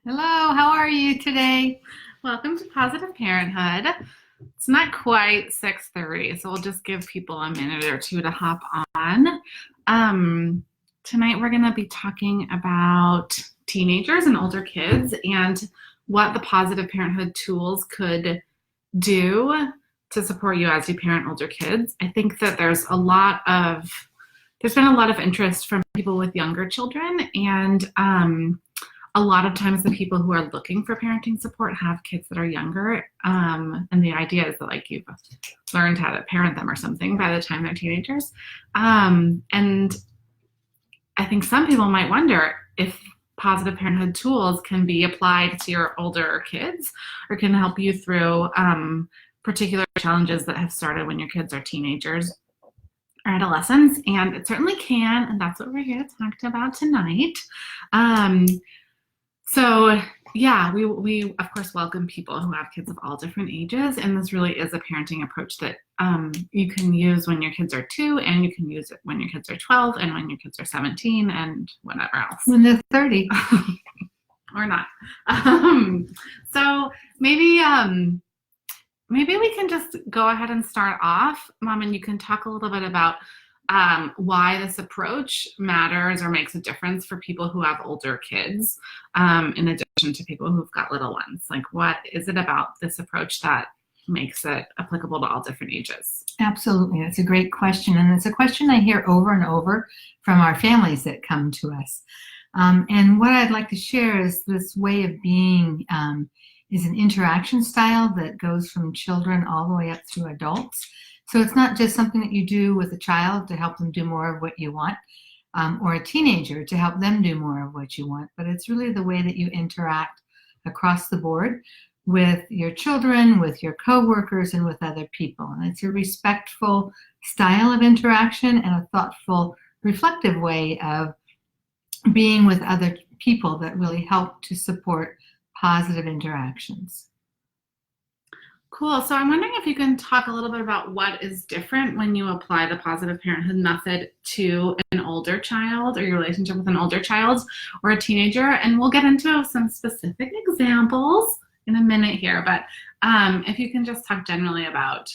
Hello, how are you today? Welcome to Positive Parenthood. It's not quite 6:30, so we'll just give people a minute or two to hop on. Um, Tonight we're going to be talking about teenagers and older kids and what the positive parenthood tools could do to support you as you parent older kids. I think that there's been a lot of interest from people with younger children, and a lot of times the people who are looking for parenting support have kids that are younger. And the idea is that like you've learned how to parent them or something by the time they're teenagers. And I think some people might wonder if positive parenthood tools can be applied to your older kids or can help you through particular challenges that have started when your kids are teenagers or adolescents. And it certainly can. And that's what we're here to talk about tonight. So yeah, we of course welcome people who have kids of all different ages, and this really is a parenting approach that you can use when your kids are 2, and you can use it when your kids are 12, and when your kids are 17, and whatever else. When they're 30. Or not. So maybe we can just go ahead and start off, Mom, and you can talk a little bit about why this approach matters or makes a difference for people who have older kids, in addition to people who've got little ones. Like, what is it about this approach that makes it applicable to all different ages? Absolutely. That's a great question. And it's a question I hear over and over from our families that come to us. And what I'd like to share is this way of being is an interaction style that goes from children all the way up through adults. So it's not just something that you do with a child to help them do more of what you want, or a teenager to help them do more of what you want, but it's really the way that you interact across the board with your children, with your coworkers, and with other people. And it's a respectful style of interaction and a thoughtful, reflective way of being with other people that really help to support positive interactions. Cool. So I'm wondering if you can talk a little bit about what is different when you apply the positive parenthood method to an older child, or your relationship with an older child or a teenager. And we'll get into some specific examples in a minute here. But if you can just talk generally about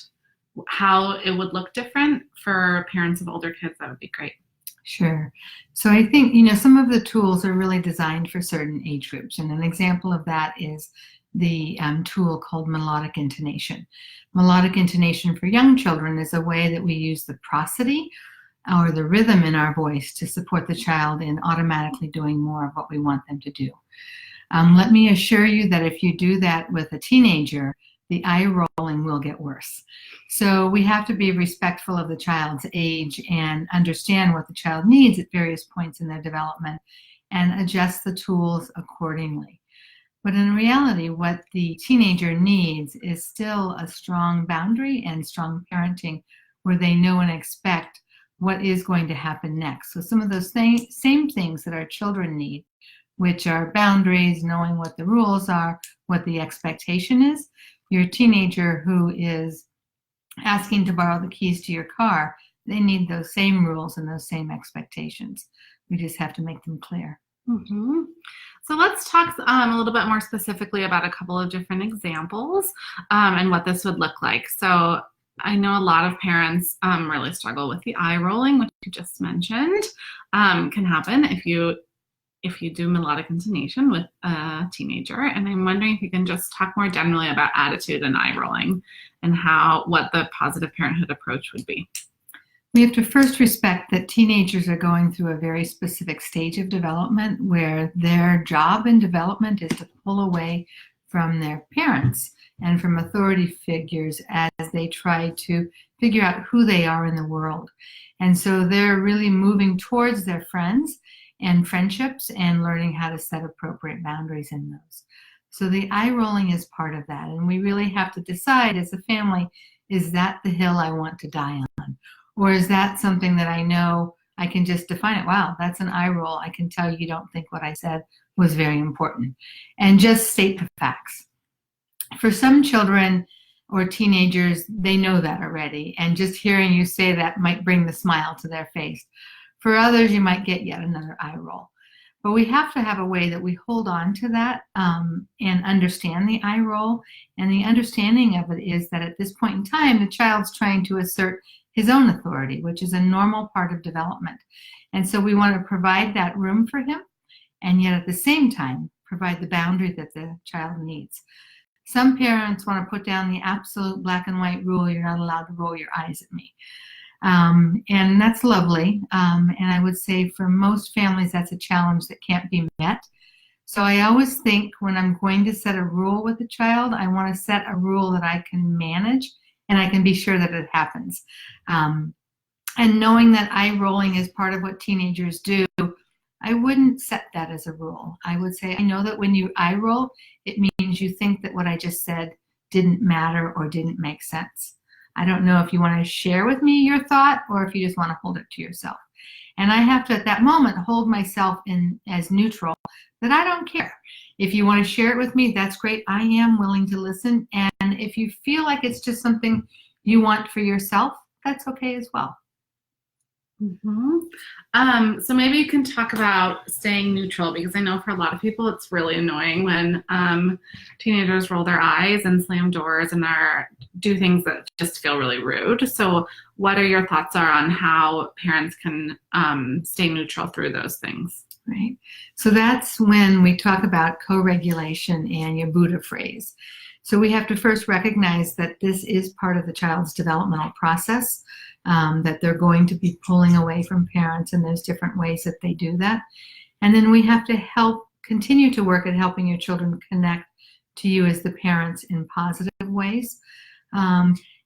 how it would look different for parents of older kids, that would be great. Sure. So I think, some of the tools are really designed for certain age groups. And an example of that is the tool called melodic intonation. Melodic intonation for young children is a way that we use the prosody or the rhythm in our voice to support the child in automatically doing more of what we want them to do. Let me assure you that if you do that with a teenager, the eye rolling will get worse. So we have to be respectful of the child's age and understand what the child needs at various points in their development and adjust the tools accordingly. But in reality, what the teenager needs is still a strong boundary and strong parenting where they know and expect what is going to happen next. So some of those same things that our children need, which are boundaries, knowing what the rules are, what the expectation is. Your teenager who is asking to borrow the keys to your car, they need those same rules and those same expectations. We just have to make them clear. Mm-hmm. So let's talk a little bit more specifically about a couple of different examples and what this would look like. So I know a lot of parents really struggle with the eye rolling, which you just mentioned, can happen if you do melodic intonation with a teenager. And I'm wondering if you can just talk more generally about attitude and eye rolling and what the positive parenthood approach would be. We have to first respect that teenagers are going through a very specific stage of development where their job in development is to pull away from their parents and from authority figures as they try to figure out who they are in the world. And so they're really moving towards their friends and friendships and learning how to set appropriate boundaries in those. So the eye rolling is part of that. And we really have to decide as a family, is that the hill I want to die on? Or is that something that I know I can just define it? Wow, that's an eye roll. I can tell you don't think what I said was very important. And just state the facts. For some children or teenagers, they know that already. And just hearing you say that might bring the smile to their face. For others, you might get yet another eye roll. But we have to have a way that we hold on to that and understand the I roll. And the understanding of it is that at this point in time, the child's trying to assert his own authority, which is a normal part of development. And so we want to provide that room for him, and yet at the same time, provide the boundary that the child needs. Some parents want to put down the absolute black and white rule, you're not allowed to roll your eyes at me. And that's lovely. And I would say for most families, that's a challenge that can't be met. So I always think when I'm going to set a rule with a child, I want to set a rule that I can manage and I can be sure that it happens. And knowing that eye rolling is part of what teenagers do, I wouldn't set that as a rule. I would say, I know that when you eye roll, it means you think that what I just said didn't matter or didn't make sense. I don't know if you want to share with me your thought or if you just want to hold it to yourself. And I have to, at that moment, hold myself in as neutral, that I don't care. If you want to share it with me, that's great. I am willing to listen. And if you feel like it's just something you want for yourself, that's okay as well. So maybe you can talk about staying neutral, because I know for a lot of people it's really annoying when teenagers roll their eyes and slam doors and do things that just feel really rude. So what are your thoughts on how parents can stay neutral through those things? Right. So that's when we talk about co-regulation and your Buddha phrase. So we have to first recognize that this is part of the child's developmental process, that they're going to be pulling away from parents, and there's different ways that they do that. And then we have to continue to work at helping your children connect to you as the parents in positive ways.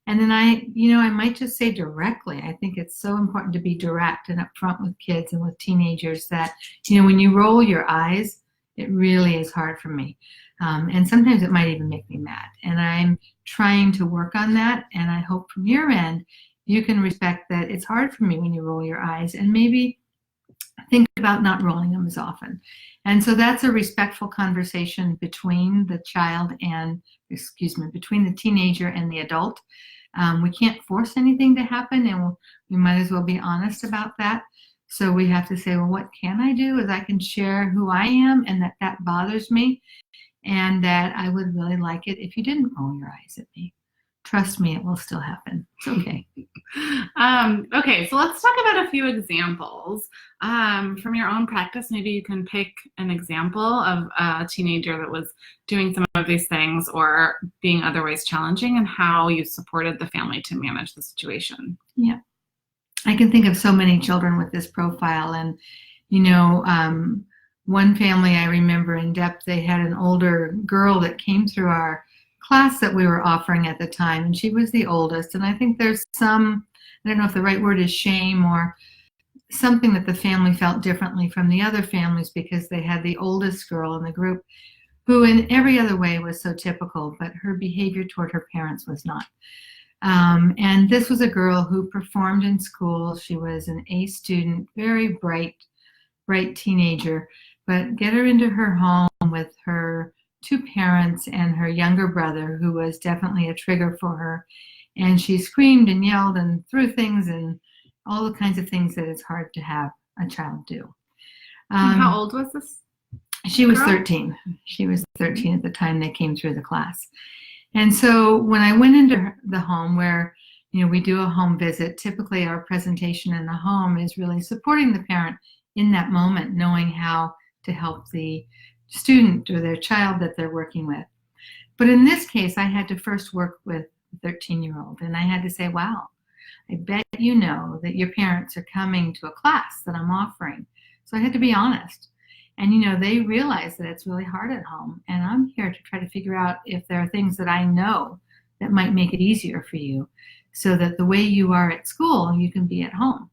And then I might just say directly, I think it's so important to be direct and upfront with kids and with teenagers that, when you roll your eyes, it really is hard for me. And sometimes it might even make me mad. And I'm trying to work on that. And I hope from your end, you can respect that it's hard for me when you roll your eyes, and maybe think about not rolling them as often. And so that's a respectful conversation between the between the teenager and the adult. We can't force anything to happen, and we might as well be honest about that. So we have to say, well, what can I do? Is I can share who I am and that bothers me, and that I would really like it if you didn't roll your eyes at me. Trust me, it will still happen. It's okay. Okay, so let's talk about a few examples. From your own practice, maybe you can pick an example of a teenager that was doing some of these things or being otherwise challenging, and how you supported the family to manage the situation. Yeah. I can think of so many children with this profile. And, one family I remember in depth, they had an older girl that came through our class that we were offering at the time, and she was the oldest. And I think there's some, I don't know if the right word is shame or something, that the family felt differently from the other families because they had the oldest girl in the group who in every other way was so typical, but her behavior toward her parents was not. And this was a girl who performed in school. She was an A student, very bright teenager, but get her into her home with her two parents and her younger brother, who was definitely a trigger for her. And she screamed and yelled and threw things and all the kinds of things that it's hard to have a child do. How old was this? She was 13. She was 13 at the time they came through the class. And so when I went into the home where, we do a home visit, typically our presentation in the home is really supporting the parent in that moment, knowing how to help the student or their child that they're working with. But in this case, I had to first work with a 13-year-old, and I had to say, wow, I bet you know that your parents are coming to a class that I'm offering. So I had to be honest. And, they realize that it's really hard at home, and I'm here to try to figure out if there are things that I know that might make it easier for you, so that the way you are at school, you can be at home.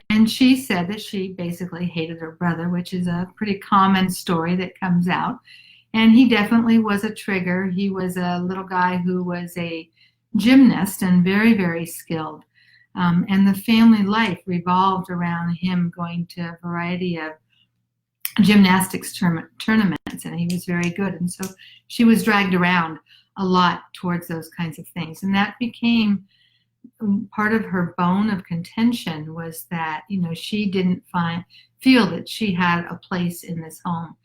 And she said that she basically hated her brother, which is a pretty common story that comes out. And he definitely was a trigger. He was a little guy who was a gymnast and very, very skilled. And the family life revolved around him going to a variety of gymnastics tournaments, and he was very good. And so she was dragged around a lot towards those kinds of things. And that became part of her bone of contention, was that, she didn't feel that she had a place in this home.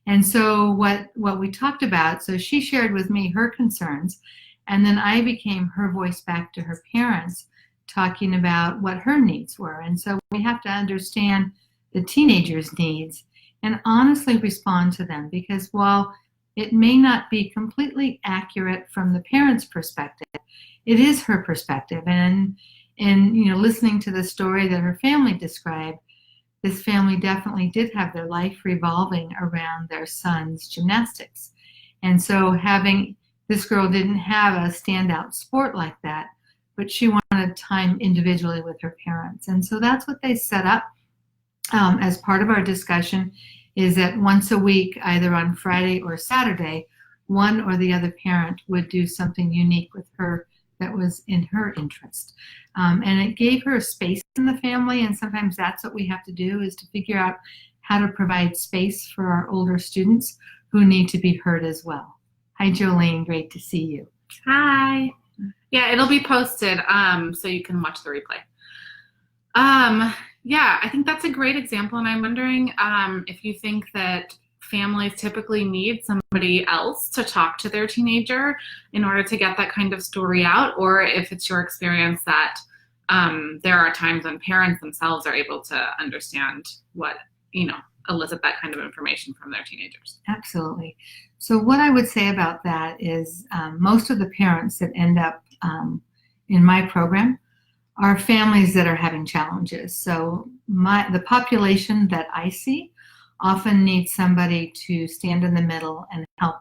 And so what we talked about, so she shared with me her concerns, and then I became her voice back to her parents, talking about what her needs were. And so we have to understand the teenager's needs and honestly respond to them, because while it may not be completely accurate from the parent's perspective, it is her perspective. And listening to the story that her family described, this family definitely did have their life revolving around their son's gymnastics. And so this girl didn't have a standout sport like that, but she wanted time individually with her parents. And so that's what they set up as part of our discussion, is that once a week, either on Friday or Saturday, one or the other parent would do something unique with her that was in her interest. And it gave her a space in the family, and sometimes that's what we have to do, is to figure out how to provide space for our older students who need to be heard as well. Hi, Jolene, great to see you. Hi. Yeah, it'll be posted so you can watch the replay. Yeah, I think that's a great example, and I'm wondering if you think that families typically need somebody else to talk to their teenager in order to get that kind of story out, or if it's your experience that there are times when parents themselves are able to understand elicit that kind of information from their teenagers. Absolutely. So what I would say about that is most of the parents that end up in my program are families that are having challenges. So the population that I see often needs somebody to stand in the middle and help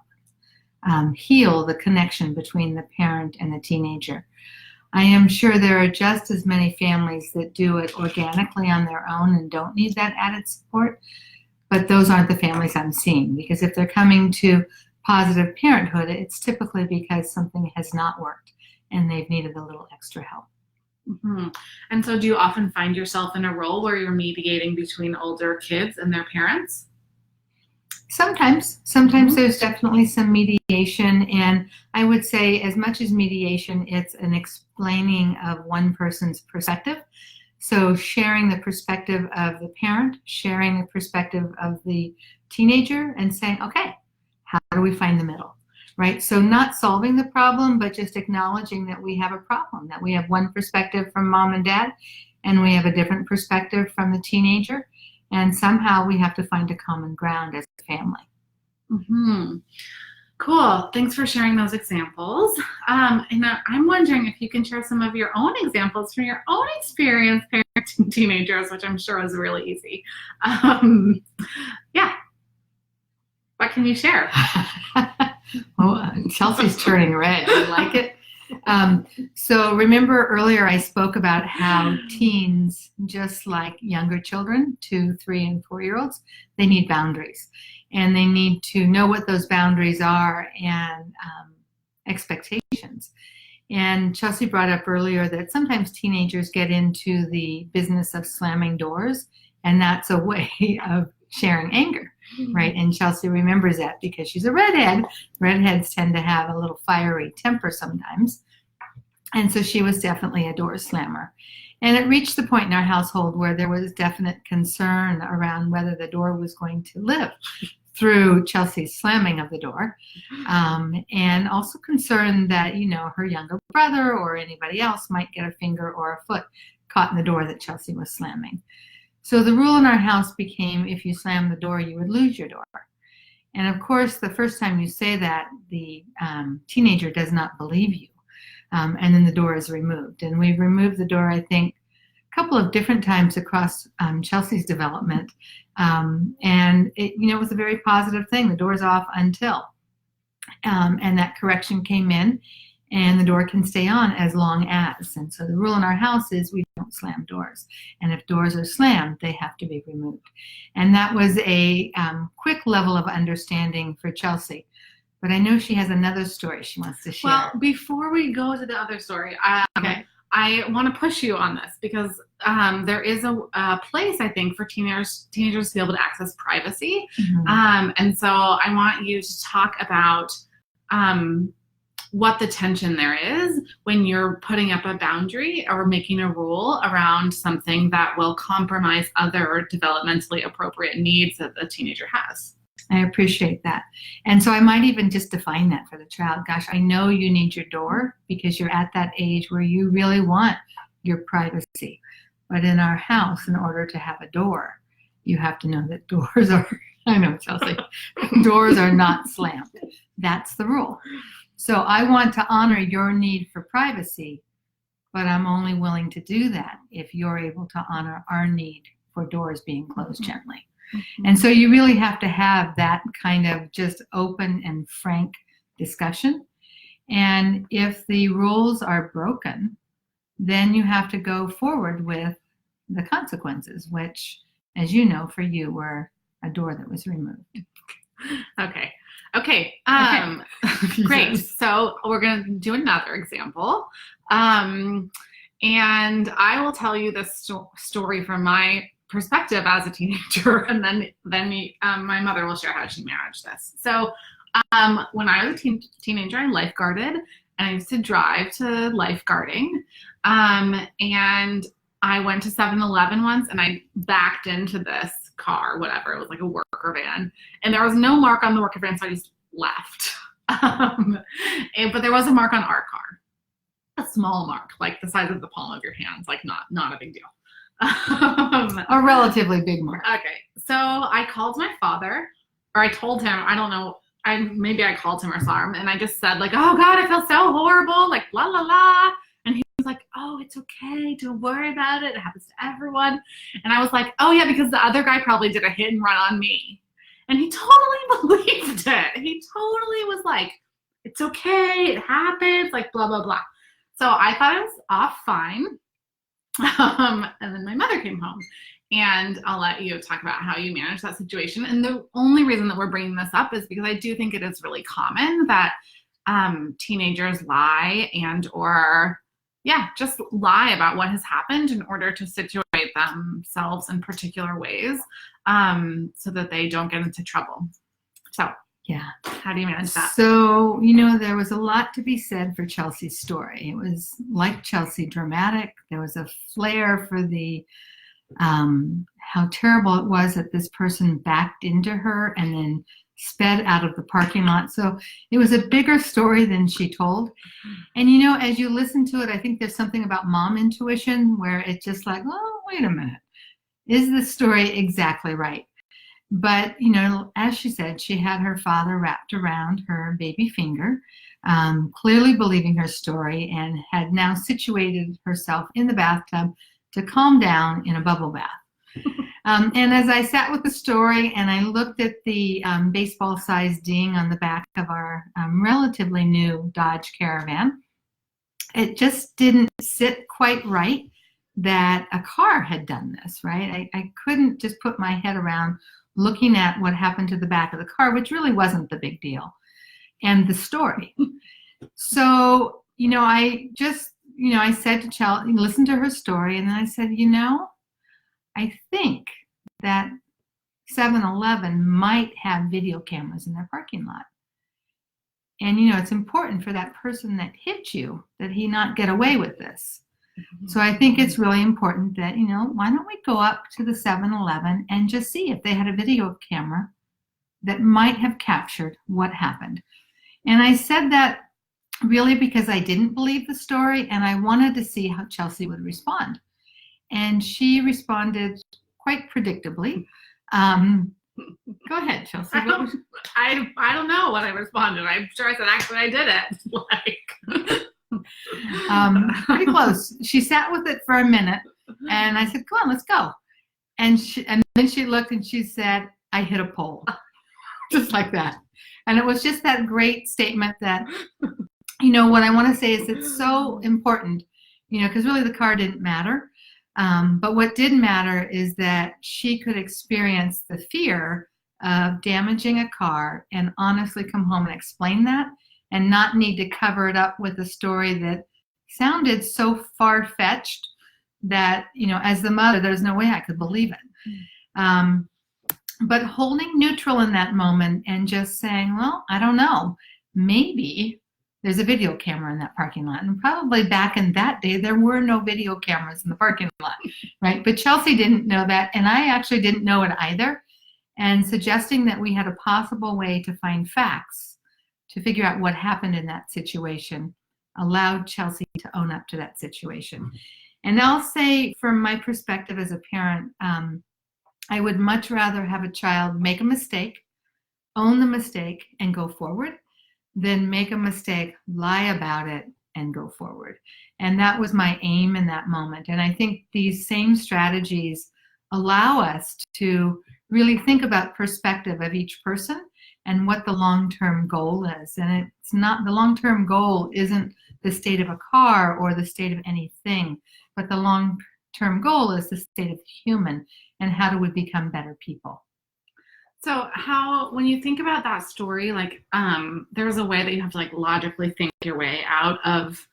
heal the connection between the parent and the teenager. I am sure there are just as many families that do it organically on their own and don't need that added support, but those aren't the families I'm seeing, because if they're coming to positive parenthood, it's typically because something has not worked and they've needed a little extra help. Mm-hmm. And so do you often find yourself in a role where you're mediating between older kids and their parents? Sometimes Mm-hmm. There's definitely some mediation, and I would say as much as mediation, it's an explaining of one person's perspective. So sharing the perspective of the parent, sharing the perspective of the teenager, and saying, okay, how do we find the middle? Right? So not solving the problem, but just acknowledging that we have a problem, that we have one perspective from mom and dad, and we have a different perspective from the teenager. And somehow we have to find a common ground as a family. Mm-hmm. Cool. Thanks for sharing those examples. And I'm wondering if you can share some of your own examples from your own experience parenting teenagers, which I'm sure is really easy. Yeah. What can you share? Oh, Chelsea's turning red. You like it? So remember earlier I spoke about how teens, just like younger children, 2, 3, and 4-year-olds, they need boundaries. And they need to know what those boundaries are and expectations. And Chelsea brought up earlier that sometimes teenagers get into the business of slamming doors, and that's a way of sharing anger, right? And Chelsea remembers that because she's a redhead. Redheads tend to have a little fiery temper sometimes. And so she was definitely a door slammer. And it reached the point in our household where there was definite concern around whether the door was going to live through Chelsea's slamming of the door. And also concern that, her younger brother or anybody else might get a finger or a foot caught in the door that Chelsea was slamming. So the rule in our house became, if you slam the door, you would lose your door. And of course, the first time you say that, the teenager does not believe you. And then the door is removed. And we've removed the door, I think, a couple of different times across Chelsea's development. And it was a very positive thing. The door's off until. And that correction came in, and the door can stay on as long as. And so the rule in our house is we don't slam doors. And if doors are slammed, they have to be removed. And that was a quick level of understanding for Chelsea. But I know she has another story she wants to share. Well, before we go to the other story, okay. I want to push you on this because there is a place, I think, for teenagers to be able to access privacy. Mm-hmm. And so I want you to talk about what the tension there is when you're putting up a boundary or making a rule around something that will compromise other developmentally appropriate needs that the teenager has. I appreciate that. And so I might even just define that for the child. Gosh, I know you need your door because you're at that age where you really want your privacy. But in our house, in order to have a door, you have to know that doors are, I know, Chelsea, doors are not slammed. That's the rule. So I want to honor your need for privacy, but I'm only willing to do that if you're able to honor our need for doors being closed gently. And so you really have to have that kind of just open and frank discussion. And if the rules are broken, then you have to go forward with the consequences, which, as you know, for you were a door that was removed. Okay. Great. So we're going to do another example. And I will tell you this story from my perspective as a teenager, and then my mother will share how she managed this. So when I was a teenager, I lifeguarded, and I used to drive to lifeguarding. And I went to 7-Eleven once, and I backed into this car, whatever. It was like a worker van, and there was no mark on the worker van, so I just left. But there was a mark on our car, a small mark, like the size of the palm of your hands, like not a big deal. A relatively big mark. Okay, so I called my father, or I told him, I don't know, maybe I called him or saw him, and I just said like, oh God, I feel so horrible, like la la la. And he was like, oh, it's okay, don't worry about it, it happens to everyone. And I was like, oh yeah, because the other guy probably did a hit and run on me. And he totally believed it. He totally was like, it's okay, it happens, like blah blah blah. So I thought I was off fine. And then my mother came home, and I'll let you talk about how you manage that situation. And the only reason that we're bringing this up is because I do think it is really common that teenagers lie just lie about what has happened in order to situate themselves in particular ways, so that they don't get into trouble. So yeah, how do you manage that? So, there was a lot to be said for Chelsea's story. It was, like Chelsea, dramatic. There was a flair for the how terrible it was that this person backed into her and then sped out of the parking lot. So it was a bigger story than she told. And as you listen to it, I think there's something about mom intuition where it's just like, oh, wait a minute, is this story exactly right? But, as she said, she had her father wrapped around her baby finger, clearly believing her story, and had now situated herself in the bathtub to calm down in a bubble bath. And as I sat with the story and I looked at the baseball-sized ding on the back of our relatively new Dodge Caravan, it just didn't sit quite right that a car had done this, right? I couldn't just put my head around looking at what happened to the back of the car, which really wasn't the big deal, and the story. So, I just, I said to Chelsea, listen to her story, and then I said, I think that 7-Eleven might have video cameras in their parking lot. And, it's important for that person that hit you that he not get away with this. So I think it's really important that, why don't we go up to the 7-Eleven and just see if they had a video camera that might have captured what happened. And I said that really because I didn't believe the story, and I wanted to see how Chelsea would respond. And she responded quite predictably. Go ahead, Chelsea. I don't know what I responded. I'm sure I said, actually, I did it. Pretty close. She sat with it for a minute, and I said, come on, let's go. And then she looked and she said, I hit a pole. Just like that. And it was just that great statement that, what I want to say is it's so important, because really the car didn't matter. But what did matter is that she could experience the fear of damaging a car and honestly come home and explain that, and not need to cover it up with a story that sounded so far-fetched that, as the mother, there's no way I could believe it. But holding neutral in that moment and just saying, well, I don't know, maybe there's a video camera in that parking lot. And probably back in that day, there were no video cameras in the parking lot, right? But Chelsea didn't know that, and I actually didn't know it either. And suggesting that we had a possible way to find facts to figure out what happened in that situation allowed Chelsea to own up to that situation. And I'll say, from my perspective as a parent, I would much rather have a child make a mistake, own the mistake, and go forward, than make a mistake, lie about it, and go forward. And that was my aim in that moment. And I think these same strategies allow us to really think about perspective of each person and what the long-term goal is. And it's not, the long-term goal isn't the state of a car or the state of anything, but the long-term goal is the state of the human and how do we become better people. So how, when you think about that story, like there's a way that you have to like logically think your way out of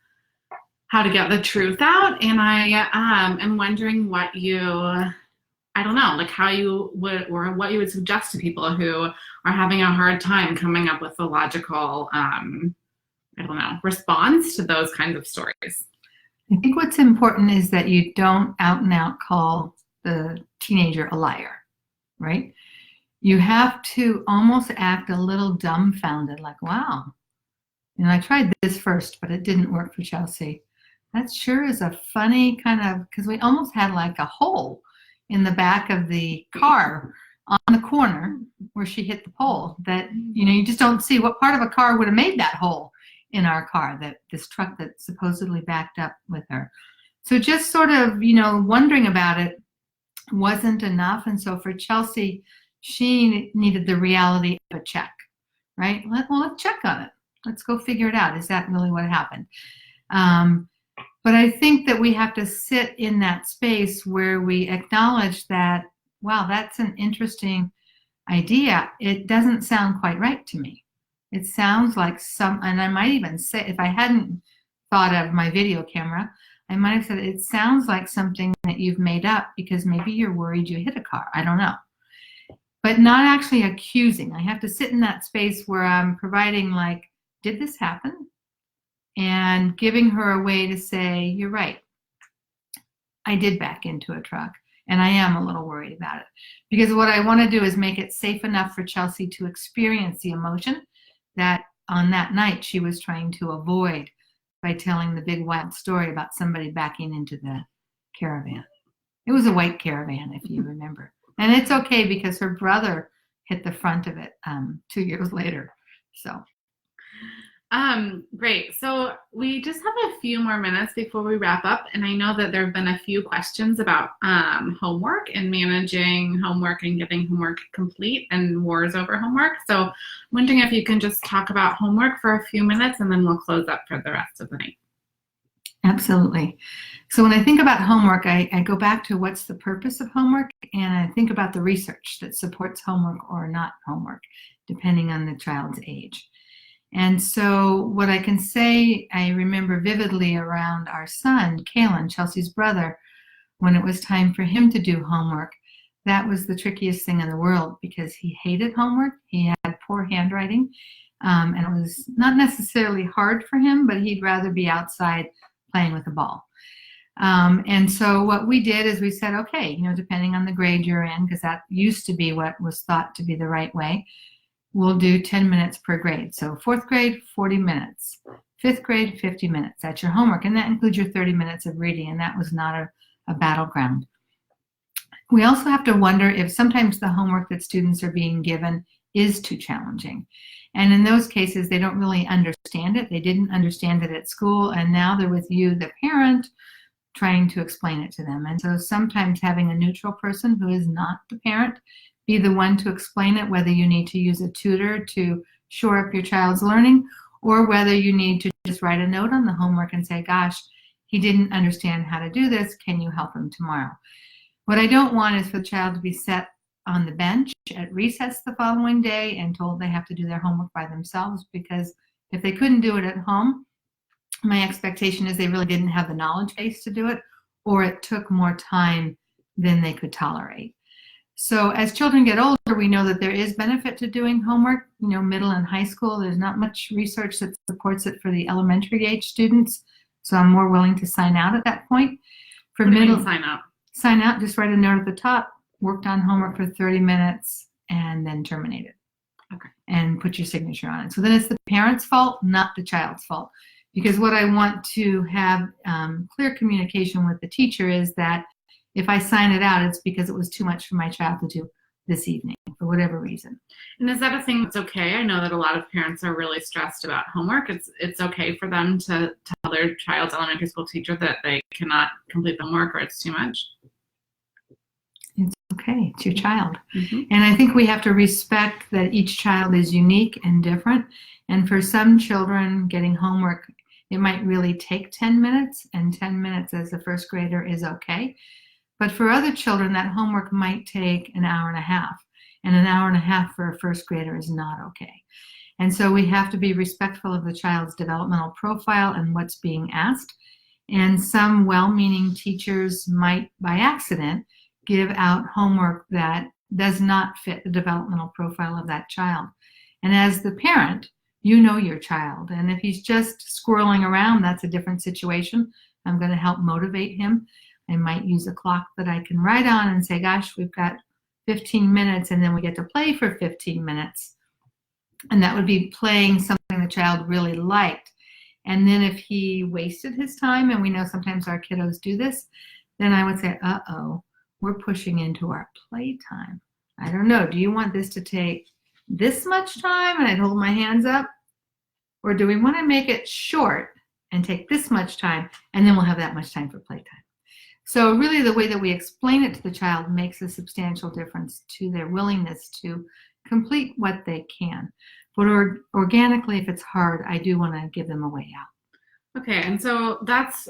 how to get the truth out. And I am wondering what you, I don't know, like how you would, or what you would suggest to people who are having a hard time coming up with a logical, I don't know, response to those kinds of stories. I think what's important is that you don't out and out call the teenager a liar, right? You have to almost act a little dumbfounded, like, wow, you know, I tried this first, but it didn't work for Chelsea. That sure is a funny kind of, because we almost had like a hole in the back of the car on the corner where she hit the pole that, you know, you just don't see what part of a car would have made that hole in our car, that this truck that supposedly backed up with her. So just sort of, you know, wondering about it wasn't enough. And so for Chelsea, she needed the reality of a check, right? Let's check on it. Let's go figure it out. Is that really what happened? But I think that we have to sit in that space where we acknowledge that, wow, that's an interesting idea. It doesn't sound quite right to me. It sounds like and I might even say, if I hadn't thought of my video camera, I might have said, it sounds like something that you've made up because maybe you're worried you hit a car. I don't know. But not actually accusing. I have to sit in that space where I'm providing, like, did this happen? And giving her a way to say, you're right. I did back into a truck, and I am a little worried about it. Because what I want to do is make it safe enough for Chelsea to experience the emotion that on that night she was trying to avoid by telling the big wild story about somebody backing into the caravan. It was a white caravan, if you remember. And it's okay because her brother hit the front of it 2 years later. So. Great. So we just have a few more minutes before we wrap up. And I know that there have been a few questions about homework and managing homework and getting homework complete and wars over homework. So I'm wondering if you can just talk about homework for a few minutes and then we'll close up for the rest of the night. Absolutely. So when I think about homework, I go back to what's the purpose of homework, and I think about the research that supports homework or not homework, depending on the child's age. And so what I can say, I remember vividly around our son, Kalen, Chelsea's brother, when it was time for him to do homework, that was the trickiest thing in the world because he hated homework. He had poor handwriting, and it was not necessarily hard for him, but he'd rather be outside playing with a ball. And so what we did is we said, okay, you know, depending on the grade you're in, because that used to be what was thought to be the right way, we'll do 10 minutes per grade. So fourth grade, 40 minutes. Fifth grade, 50 minutes. That's your homework. And that includes your 30 minutes of reading. And that was not a battleground. We also have to wonder if sometimes the homework that students are being given is too challenging. And in those cases, they don't really understand it. They didn't understand it at school. And now they're with you, the parent, trying to explain it to them. And so sometimes having a neutral person who is not the parent be the one to explain it, whether you need to use a tutor to shore up your child's learning, or whether you need to just write a note on the homework and say, gosh, he didn't understand how to do this. Can you help him tomorrow? What I don't want is for the child to be set on the bench at recess the following day and told they have to do their homework by themselves, because if they couldn't do it at home, my expectation is they really didn't have the knowledge base to do it, or it took more time than they could tolerate. So as children get older, we know that there is benefit to doing homework. Middle and high school, there's not much research that supports it for the elementary age students. So I'm more willing to sign out at that point. For What do you middle, mean sign out? Sign out, just write a note at the top, worked on homework for 30 minutes, and then terminate it. Okay. And put your signature on it. So then it's the parent's fault, not the child's fault. Because what I want to have clear communication with the teacher is that if I sign it out, it's because it was too much for my child to do this evening for whatever reason. And is that a thing that's okay? I know that a lot of parents are really stressed about homework. It's okay for them to tell their child's elementary school teacher that they cannot complete the homework or it's too much? It's okay. It's your child. Mm-hmm. And I think we have to respect that each child is unique and different. And for some children, getting homework, it might really take 10 minutes, and 10 minutes as a first grader is okay. But for other children, that homework might take an hour and a half. And an hour and a half for a first grader is not okay. And so we have to be respectful of the child's developmental profile and what's being asked. And some well-meaning teachers might, by accident, give out homework that does not fit the developmental profile of that child. And as the parent, you know your child. And if he's just squirreling around, that's a different situation. I'm going to help motivate him. I might use a clock that I can write on and say, gosh, we've got 15 minutes, and then we get to play for 15 minutes. And that would be playing something the child really liked. And then if he wasted his time, and we know sometimes our kiddos do this, then I would say, uh-oh, we're pushing into our playtime. I don't know, do you want this to take this much time? And I'd hold my hands up. Or do we want to make it short and take this much time, and then we'll have that much time for playtime? So really the way that we explain it to the child makes a substantial difference to their willingness to complete what they can. But organically, if it's hard, I do want to give them a way out. Okay, and so that's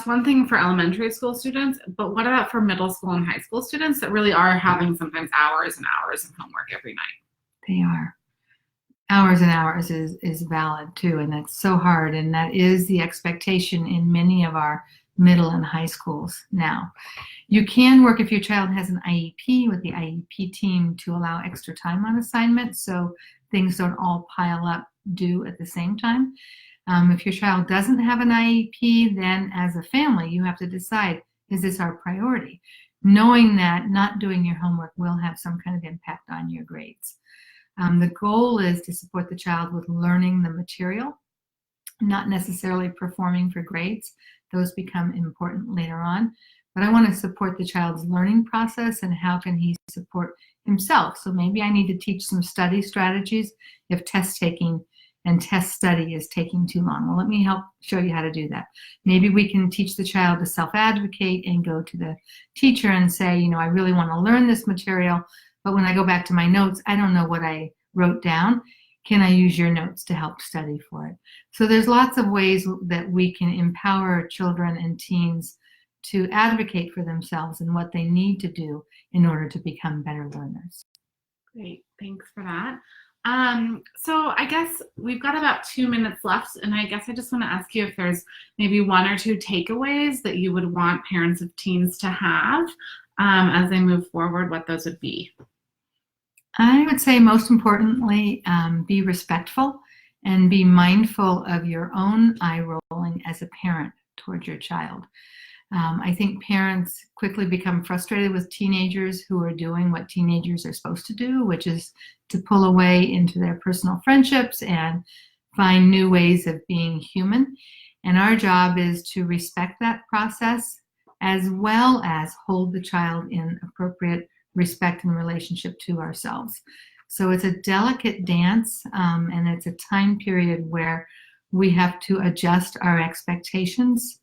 one thing for elementary school students, but what about for middle school and high school students that really are having sometimes hours and hours of homework every night? They are. Hours and hours is valid too, and that's so hard, and that is the expectation in many of our middle and high schools now. You can work if your child has an IEP with the IEP team to allow extra time on assignment so things don't all pile up due at the same time. If your child doesn't have an IEP, then as a family, you have to decide, is this our priority? Knowing that not doing your homework will have some kind of impact on your grades. The goal is to support the child with learning the material, not necessarily performing for grades. Those become important later on. But I want to support the child's learning process and how can he support himself. So maybe I need to teach some study strategies if test taking and test study is taking too long. Well, let me help show you how to do that. Maybe we can teach the child to self-advocate and go to the teacher and say, I really want to learn this material, but when I go back to my notes, I don't know what I wrote down. Can I use your notes to help study for it? So there's lots of ways that we can empower children and teens to advocate for themselves and what they need to do in order to become better learners. Great, thanks for that. So I guess we've got about 2 minutes left, and I guess I just want to ask you if there's maybe 1 or 2 takeaways that you would want parents of teens to have as they move forward, what those would be. I would say most importantly, be respectful and be mindful of your own eye rolling as a parent towards your child. I think parents quickly become frustrated with teenagers who are doing what teenagers are supposed to do, which is to pull away into their personal friendships and find new ways of being human. And our job is to respect that process as well as hold the child in appropriate respect and relationship to ourselves. So it's a delicate dance, and it's a time period where we have to adjust our expectations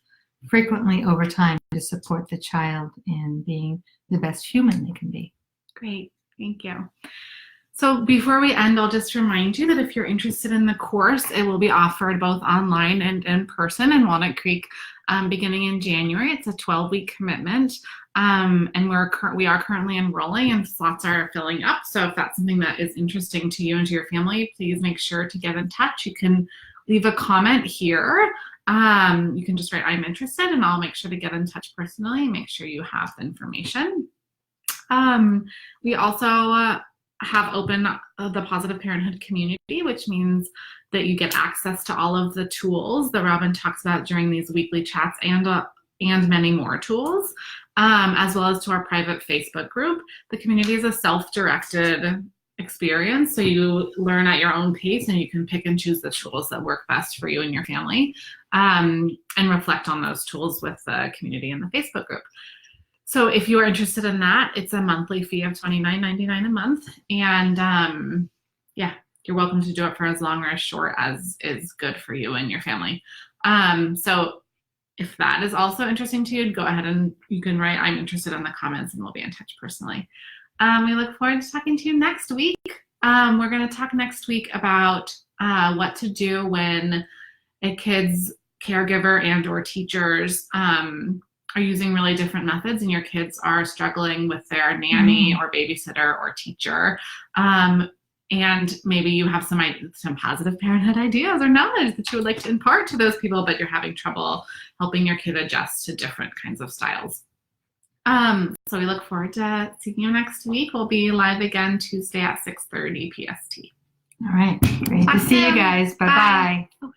frequently over time to support the child in being the best human they can be. Great, thank you. So before we end, I'll just remind you that if you're interested in the course, it will be offered both online and in person in Walnut Creek beginning in January. It's a 12-week commitment, and we are currently enrolling and slots are filling up. So if that's something that is interesting to you and to your family, please make sure to get in touch. You can leave a comment here. You can just write, I'm interested, and I'll make sure to get in touch personally and make sure you have the information. We also have open the Positive Parenthood community, which means that you get access to all of the tools that Robin talks about during these weekly chats and many more tools, as well as to our private Facebook group. The community is a self-directed experience, so you learn at your own pace and you can pick and choose the tools that work best for you and your family, and reflect on those tools with the community in the Facebook group. So if you are interested in that, it's a monthly fee of $29.99 a month. And yeah, you're welcome to do it for as long or as short as is good for you and your family. So if that is also interesting to you, go ahead and you can write "I'm interested" in the comments and we'll be in touch personally. We look forward to talking to you next week. We're going to talk next week about what to do when a kid's caregiver and or teachers are using really different methods and your kids are struggling with their nanny or babysitter or teacher. And maybe you have some positive parenthood ideas or knowledge that you would like to impart to those people, but you're having trouble helping your kid adjust to different kinds of styles. So we look forward to seeing you next week. We'll be live again Tuesday at 6:30 PST. All right. Great to see you guys. Bye-bye. Bye.